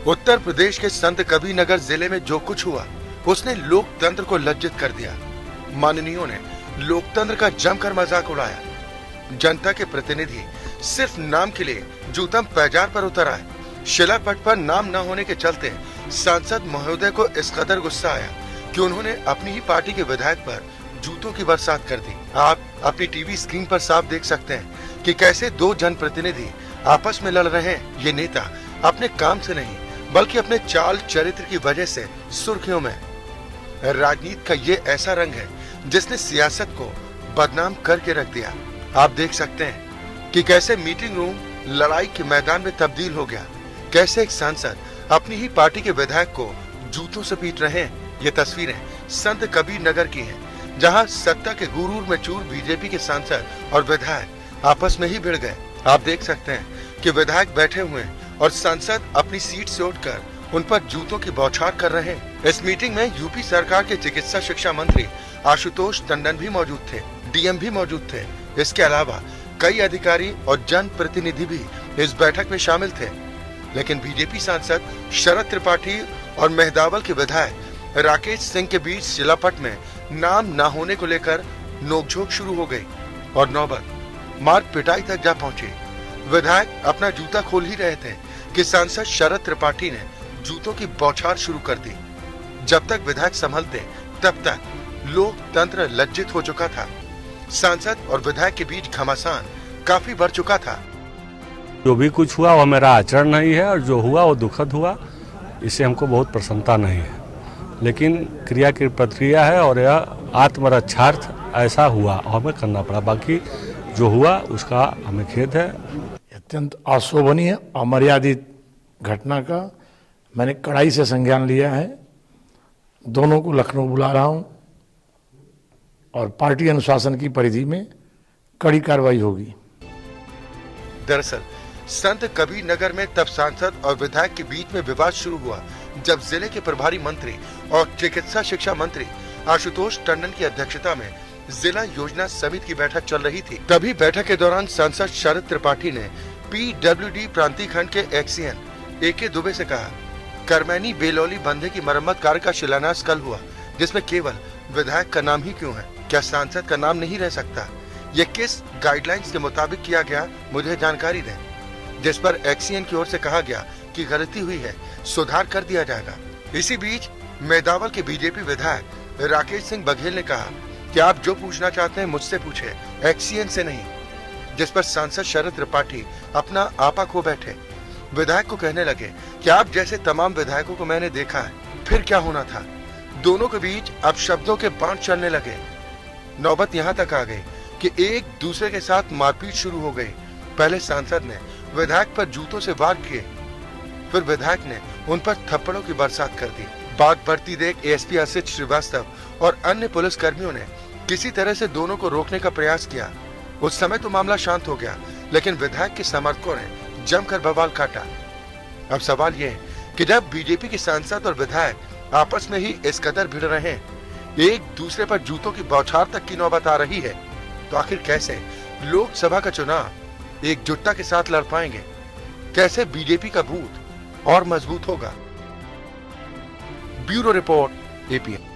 उत्तर प्रदेश के संत कबीरनगर जिले में जो कुछ हुआ उसने लोकतंत्र को लज्जित कर दिया। माननीयों ने लोकतंत्र का जमकर मजाक उड़ाया। जनता के प्रतिनिधि सिर्फ नाम के लिए जूतम पैजार पर उतर आए। शिलापट पर नाम न होने के चलते सांसद महोदय को इस कदर गुस्सा आया कि उन्होंने अपनी ही पार्टी के विधायक पर जूतों की बरसात कर दी। आप अपनी टीवी स्क्रीन पर साफ देख सकते हैं कि कैसे दो जनप्रतिनिधि आपस में लड़ रहे हैं। ये नेता अपने काम से नहीं बल्कि अपने चाल चरित्र की वजह से सुर्खियों में। राजनीति का ये ऐसा रंग है जिसने सियासत को बदनाम करके रख दिया। आप देख सकते हैं कि कैसे मीटिंग रूम लड़ाई के मैदान में तब्दील हो गया, कैसे एक सांसद अपनी ही पार्टी के विधायक को जूतों से पीट रहे हैं। ये तस्वीरें संत कबीरनगर की हैं, जहां सत्ता के गुरूर में चूर बीजेपी के सांसद और विधायक आपस में ही भिड़ गए। आप देख सकते हैं कि विधायक बैठे हुए हैं और सांसद अपनी सीट से उठकर उन पर जूतों की बौछार कर रहे हैं। इस मीटिंग में यूपी सरकार के चिकित्सा शिक्षा मंत्री आशुतोष टंडन भी मौजूद थे, डीएम भी मौजूद थे। इसके अलावा कई अधिकारी और जनप्रतिनिधि भी इस बैठक में शामिल थे। लेकिन बीजेपी सांसद शरद त्रिपाठी और मेहदावल के विधायक राकेश सिंह के बीच शिलापट में नाम न होने को लेकर नोकझोंक शुरू हो गई और नौबत मार पिटाई तक जा पहुंची। विधायक अपना जूता खोल ही रहे थे कि सांसद शरद त्रिपाठी ने जूतों की बौछार शुरू कर दी। जब तक विधायक संभलते तब तक लोकतंत्र लज्जित हो चुका था। सांसद और विधायक के बीच घमासान काफी बढ़ चुका था। जो भी कुछ हुआ वो मेरा आचरण नहीं है और जो हुआ वो दुखद हुआ, इससे हमको बहुत प्रसन्नता नहीं है। लेकिन क्रिया की प्रक्रिया है और यह आत्मरक्षार्थ ऐसा हुआ और हमें करना पड़ा। बाकी जो हुआ उसका हमें खेद है। अत्यंत अशोभनीय अमर्यादित घटना का मैंने कड़ाई से संज्ञान लिया है। दोनों को लखनऊ बुला रहा हूं और पार्टी अनुशासन की परिधि में कड़ी कार्रवाई होगी। दरअसल संत कबीरनगर में तब सांसद और विधायक के बीच में विवाद शुरू हुआ जब जिले के प्रभारी मंत्री और चिकित्सा शिक्षा मंत्री आशुतोष टंडन की अध्यक्षता में जिला योजना समिति की बैठक चल रही थी। तभी बैठक के दौरान सांसद शरद त्रिपाठी ने पीडब्ल्यूडी प्रांतीय खंड के एक्सीएन एके दुबे से कहा, करमैनी बेलौली बंधे की मरम्मत कार्य का शिलान्यास कल हुआ, जिसमें केवल विधायक का नाम ही क्यों है? क्या सांसद का नाम नहीं रह सकता? ये किस गाइडलाइंस के मुताबिक किया गया, मुझे जानकारी दें। जिस पर एक्सीएन की ओर से कहा गया कि गलती हुई है, सुधार कर दिया जाएगा। इसी बीच मेदावल के बीजेपी विधायक राकेश सिंह बघेल ने कहा कि आप जो पूछना चाहते हैं मुझसे पूछे, एक्सीएन से नहीं। जिस पर सांसद शरद त्रिपाठी अपना आपा खो बैठे। विधायक को कहने लगे कि आप जैसे तमाम विधायकों को मैंने देखा है, फिर क्या होना था। दोनों के बीच अब शब्दों के बांट चलने लगे। नौबत यहाँ तक आ गई कि एक दूसरे के साथ मारपीट शुरू हो गई। पहले सांसद ने विधायक पर जूतों से वार किए, फिर विधायक ने उन पर थप्पड़ों की बरसात कर दी। बात बढ़ती देख एएसपी असित श्रीवास्तव और अन्य पुलिस कर्मियों ने किसी तरह से दोनों को रोकने का प्रयास किया। उस समय तो मामला शांत हो गया, लेकिन विधायक के समर्थकों ने जमकर बवाल काटा। अब सवाल ये है कि जब बीजेपी के सांसद और विधायक आपस में ही इस कदर भिड़ रहे हैं, एक दूसरे पर जूतों की बौछार तक की नौबत आ रही है, तो आखिर कैसे लोकसभा का चुनाव एकजुटता के साथ लड़ पाएंगे? कैसे बीजेपी का बूथ और मजबूत होगा? Bureau report, APN.